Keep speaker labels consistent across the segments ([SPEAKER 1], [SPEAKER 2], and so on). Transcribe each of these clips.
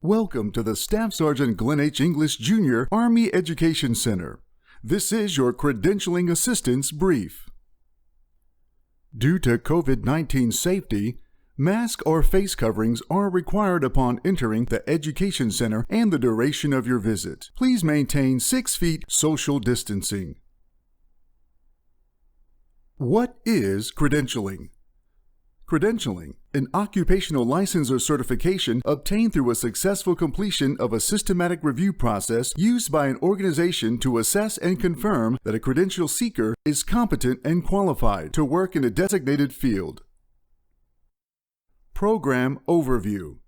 [SPEAKER 1] Welcome to the Staff Sergeant Glenn H. English Jr. Army Education Center. This is your Credentialing Assistance Brief. Due to COVID-19 safety, masks or face coverings are required upon entering the Education Center and the duration of your visit. Please maintain 6 feet social distancing. What is credentialing? Credentialing, an occupational license or certification obtained through a successful completion of a systematic review process used by an organization to assess and confirm that a credential seeker is competent and qualified to work in a designated field. Program Overview.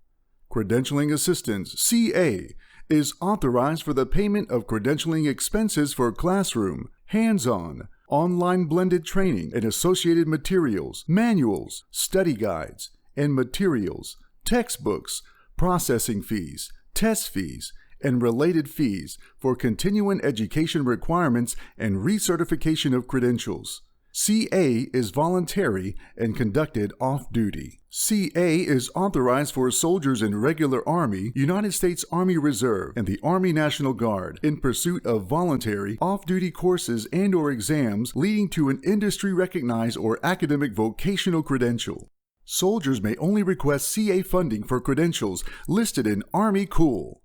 [SPEAKER 1] Credentialing Assistance, CA, is authorized for the payment of credentialing expenses for classroom, hands-on, online blended training and associated materials, manuals, study guides, and materials, textbooks, processing fees, test fees, and related fees for continuing education requirements and recertification of credentials. CA is voluntary and conducted off-duty. CA is authorized for soldiers in regular Army, United States Army Reserve, and the Army National Guard in pursuit of voluntary off-duty courses and/or exams leading to an industry-recognized or academic vocational credential. Soldiers may only request CA funding for credentials listed in Army Cool.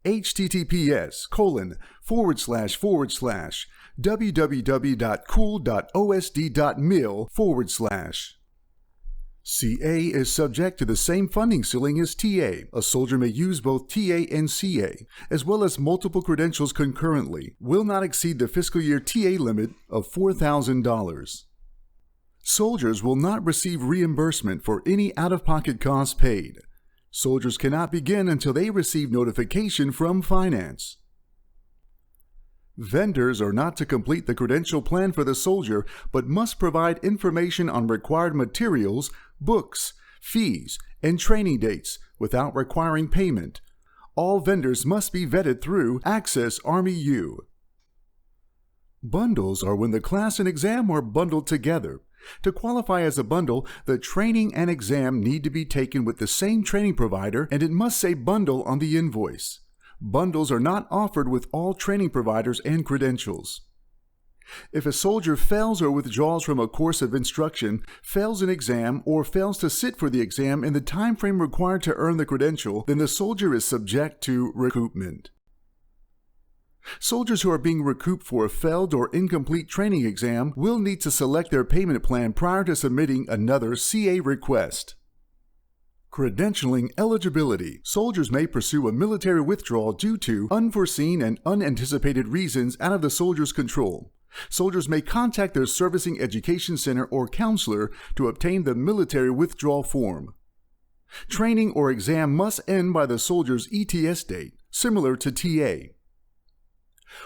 [SPEAKER 1] https://www.cool.osd.mil/. CA is subject to the same funding ceiling as TA. A soldier may use both TA and CA, as well as multiple credentials concurrently, will not exceed the fiscal year TA limit of $4,000. Soldiers will not receive reimbursement for any out-of-pocket costs paid. Soldiers cannot begin until they receive notification from finance. Vendors are not to complete the credential plan for the soldier, but must provide information on required materials, books, fees, and training dates without requiring payment. All vendors must be vetted through Access Army U. Bundles are when the class and exam are bundled together. To qualify as a bundle, the training and exam need to be taken with the same training provider, and it must say bundle on the invoice. Bundles are not offered with all training providers and credentials. If a soldier fails or withdraws from a course of instruction, fails an exam, or fails to sit for the exam in the time frame required to earn the credential, then the soldier is subject to recoupment. Soldiers who are being recouped for a failed or incomplete training exam will need to select their payment plan prior to submitting another CA request. Credentialing eligibility. Soldiers may pursue a military withdrawal due to unforeseen and unanticipated reasons out of the soldier's control. Soldiers may contact their servicing education center or counselor to obtain the military withdrawal form. Training or exam must end by the soldier's ETS date, similar to TA.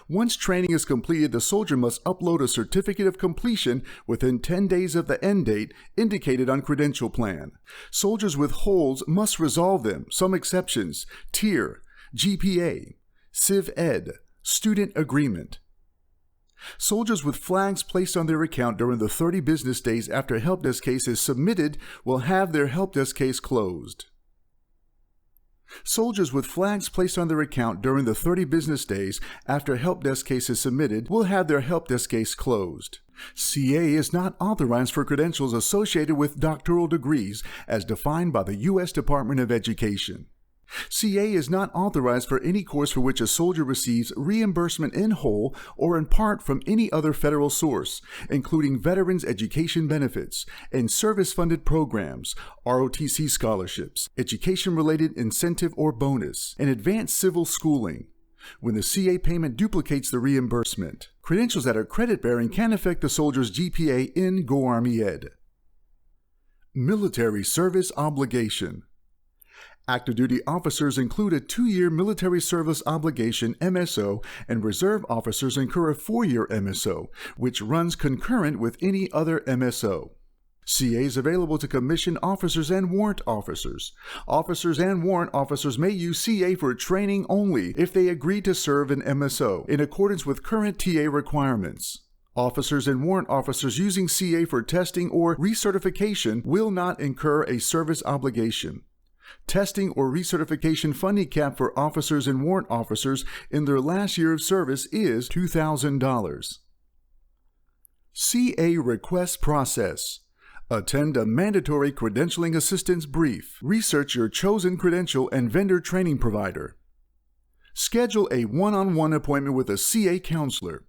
[SPEAKER 1] Once training is completed, the soldier must upload a certificate of completion within 10 days of the end date indicated on credential plan. Soldiers with holds must resolve them. Some exceptions: tier, GPA, Civ Ed, student agreement. Soldiers with flags placed on their account during the 30 business days after a help desk case is submitted will have their help desk case closed. Soldiers with flags placed on their account during the 30 business days after a help desk case is submitted will have their help desk case closed. CA is not authorized for credentials associated with doctoral degrees as defined by the U.S. Department of Education. CA is not authorized for any course for which a soldier receives reimbursement in whole or in part from any other federal source, including Veterans Education Benefits and service-funded programs, ROTC scholarships, education-related incentive or bonus, and advanced civil schooling. When the CA payment duplicates the reimbursement, credentials that are credit-bearing can affect the soldier's GPA in Go Army Ed. Military Service Obligation. Active duty officers include a 2-year military service obligation MSO, and reserve officers incur a 4-year MSO, which runs concurrent with any other MSO. CA is available to commissioned officers and warrant officers. Officers and warrant officers may use CA for training only if they agree to serve an MSO in accordance with current TA requirements. Officers and warrant officers using CA for testing or recertification will not incur a service obligation. Testing or recertification funding cap for officers and warrant officers in their last year of service is $2,000. CA request process. Attend a mandatory credentialing assistance brief. Research your chosen credential and vendor training provider. Schedule a one-on-one appointment with a CA counselor.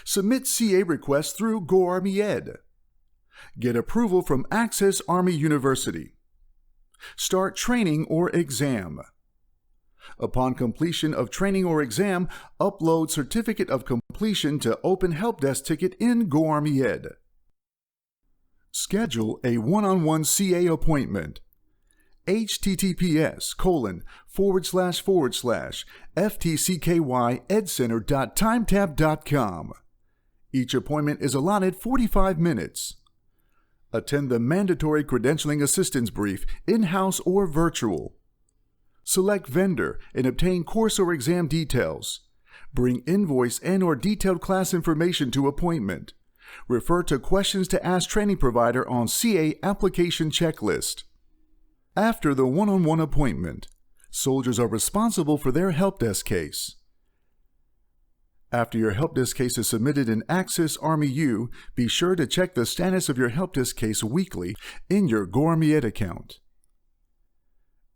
[SPEAKER 1] Submit CA requests through GoArmyEd. Get approval from Access Army University. Start training or exam. Upon completion of training or exam, upload certificate of completion to Open Help Desk ticket in GoArmyEd. Schedule a one-on-one CA appointment. https://ftckydcenter.timetab.com. Each appointment is allotted 45 minutes. Attend the mandatory credentialing assistance brief, in-house or virtual. Select vendor and obtain course or exam details. Bring invoice and/or detailed class information to appointment. Refer to questions to ask training provider on CA application checklist. After the one-on-one appointment, soldiers are responsible for their help desk case. After your help desk case is submitted in Access Army U, be sure to check the status of your help desk case weekly in your GoArmyEd account.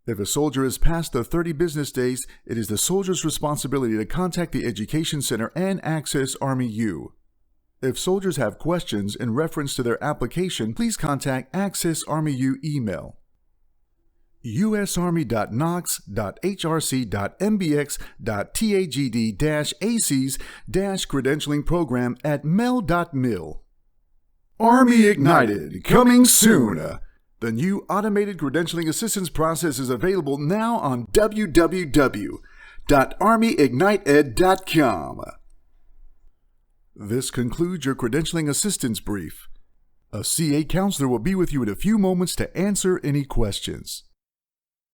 [SPEAKER 1] If a soldier is past the 30 business days, it is the soldier's responsibility to contact the Education Center and Access Army U. If soldiers have questions in reference to their application, please contact Access Army U email usarmy.nox.hrc.mbx.tagd-aces-credentialing-program@mel.mil. Army Ignited, coming soon! The new automated credentialing assistance process is available now on www.armyigniteed.com. This concludes your credentialing assistance brief. A CA counselor will be with you in a few moments to answer any questions.